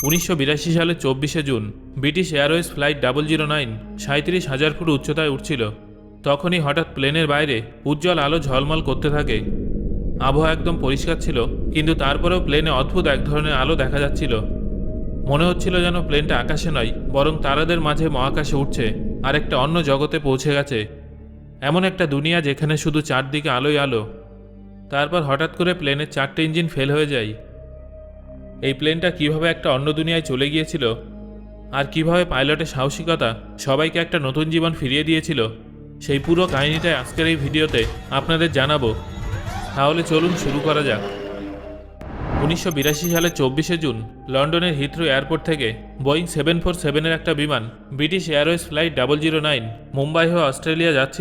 1982 সালের 24শে June British Airways flight 009 37,000 foot উচ্চতায় উঠছিল। তখনই হঠাৎ প্লেনের বাইরে উজ্জ্বল আলো ঝলমল করতে থাকে। আবহাওয়া একদম পরিষ্কার ছিল, কিন্তু তারপরেও প্লেনে অদ্ভুত এক ধরনের আলো দেখা যাচ্ছিল। মনে হচ্ছিল যেন প্লেনটা আকাশে নয়, বরং তারাদের মাঝে মহাকাশে উঠছে আর একটা অন্য জগতে পৌঁছে গেছে। এমন একটা দুনিয়া যেখানে শুধু চারদিকে আলোই আলো। তারপর হঠাৎ করে প্লেনের 4টে ইঞ্জিন ফেল হয়ে যায়। এই প্লেনটা কিভাবে একটা অন্য দুনিয়ায় চলে গিয়েছিল আর কিভাবে পাইলটের সাহসিকতা সবাইকে একটা নতুন জীবন ফিরিয়ে দিয়েছিল, সেই পুরো কাহিনীটাই আজকের এই ভিডিওতে আপনাদের জানাবো। তাহলে চলুন শুরু করা যাক। 1982 সালের 24শে জুন লন্ডনের হিথ্রো এয়ারপোর্ট থেকে বোয়িং 747-এর একটা বিমান ব্রিটিশ এয়ারওয়েজ ফ্লাইট 009 মুম্বাই হয়ে অস্ট্রেলিয়া যাচ্ছিল।